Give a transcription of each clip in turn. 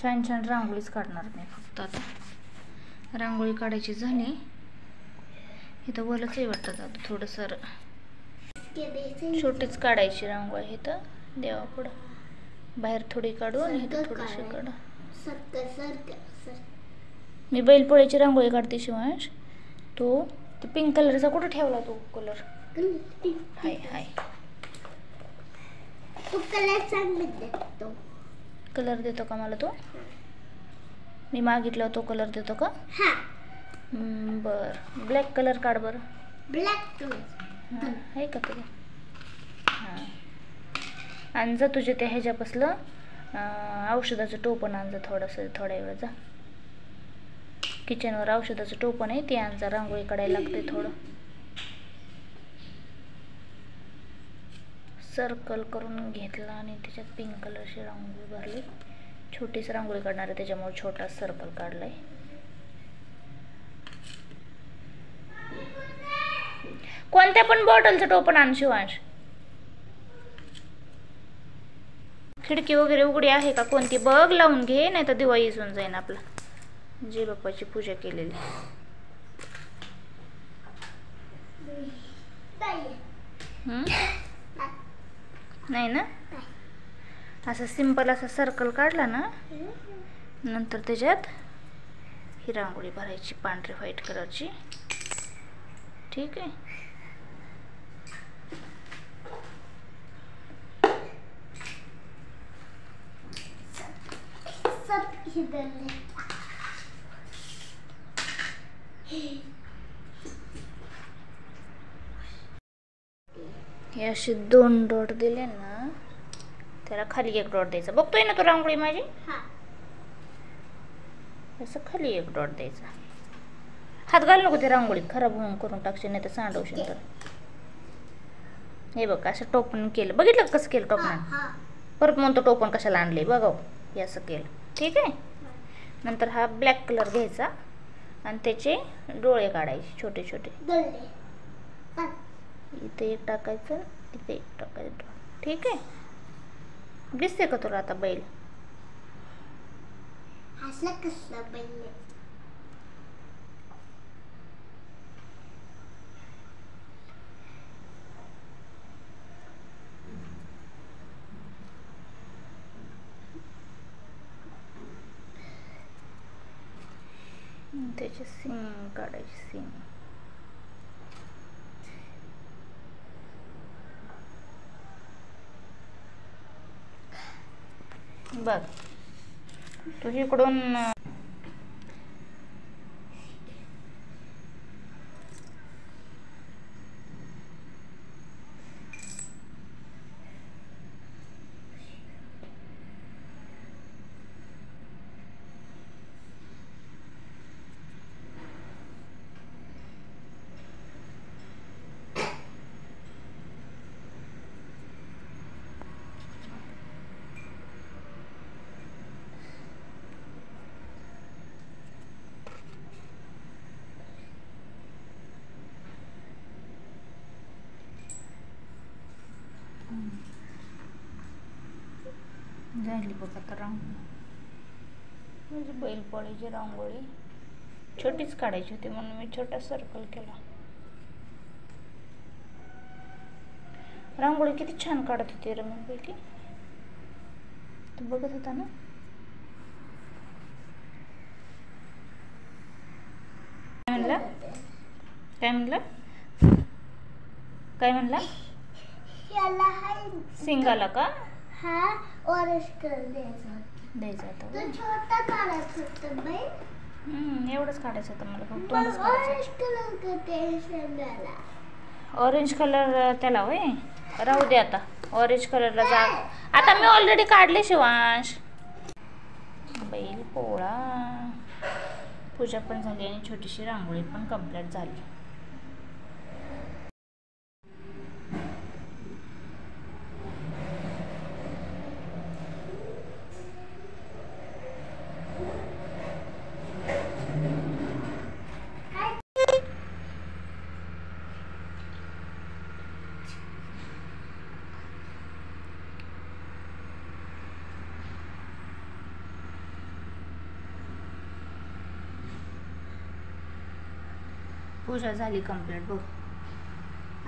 छान छान रांगोळीच काढणार मी फक्त आता. रांगोळी काढायची झाली. इथं वलच आहे वाटतं आता थोडंसं. छोटीच काढायची रांगोळी इथं देवापुढं. बाहेर थोडी काढू आणि इथं थोडीशी काढू. मी बैलपोळ्याची रांगोळी काढते शिवांश. तो पिंक कलरचा कुठं ठेवला तो कलर? हाय हाय. तू कलर सांग देतो. कलर देतो का मला तो? मी मागितला तो कलर देतो का? हां. बरं. ब्लॅक कलर काढ बरं. ब्लॅक कलर आहे का तुझं? हां. आणि जा तुझे ते ह्याच्यापासलं औषधाचं टोपण आण जा थोडंसं, थोड्या वेळ जा. किचनवर औषधाचं टोपण आहे ते आण जा. रांगोळी काढायला लागते थोडं. सर्कल करून घेतला आणि त्याच्यात पिंक कलरची रांगोळी भरली. छोटीच रांगोळी काढणार आहे त्याच्यामुळे छोटा सर्कल काढलाय. कोणत्या पण बॉटलचं टोपण आण शिवांश. खिडकी वगैरे उघडी आहे का कोणती बघ, लावून घे, नाही तर दिवा विझून जाईन आपला. जे बाप्पाची पूजा केलेली. नाही ना? असं सिंपल असा सर्कल काढला ना, नंतर त्याच्यात ही रांगोळी भरायची पांढरी व्हाईट कलरची. ठीक आहे. हे असे 2 डॉट दिले ना, त्याला खाली 1 डॉट द्यायचा. बघतोय ना तो रांगोळी माझी? असं खाली 1 डॉट द्यायचा. हात घाल नको ते रांगोळीत, खराब होऊन करून टाकशील नाही तर सांडवशील तर. हे बघ असं टोपण केलं. बघितलं कसं केलं टोपण? परत म्हणतो टोपण कशाला आणले बघाव. हे असं केलं. ठीक आहे. नंतर हा ब्लॅक कलर घ्यायचा आणि त्याचे डोळे काढायचे छोटे छोटे. इथे 1 टाकायचं, इथे 1 टाकायचं. ठीक आहे. दिसते का तुला आता बैल? कसला बैल? त्याचे सिंग काढायचे. सिंग बघ तू इकडून झाली बघ आता रांगोळी. म्हणजे बैलपोळीची रांगोळी छोटीच काढायची होती म्हणून मी छोटा सर्कल केला. रांगोळी किती छान काढत होती रमण पैकी. तू बघत होता ना? काय म्हणला? काय म्हणला? काय म्हणला? सिंगाला का? हा ऑरेंज कलर द्यायचा होता. तो छोटा काढायचा होता बाई. एवढंच काढायचं होतं मला फक्त. ऑरेंज कलर का सिंगाला. ऑरेंज कलर त्याला होय. राहू दे आता. ऑरेंज कलरला जाग आता मी ऑलरेडी काढले शिवांश. बैल पोळा पूजा पण झाली आणि छोटीशी रांगोळी पण कंप्लीट झाली. पूजा झाली कंप्लीट बघ.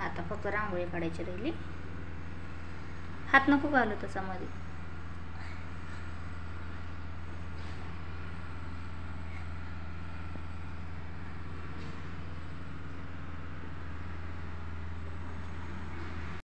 आता फक्त रांगोळी काढायची राहिली. हात नको घालू त्याच्यामध्ये.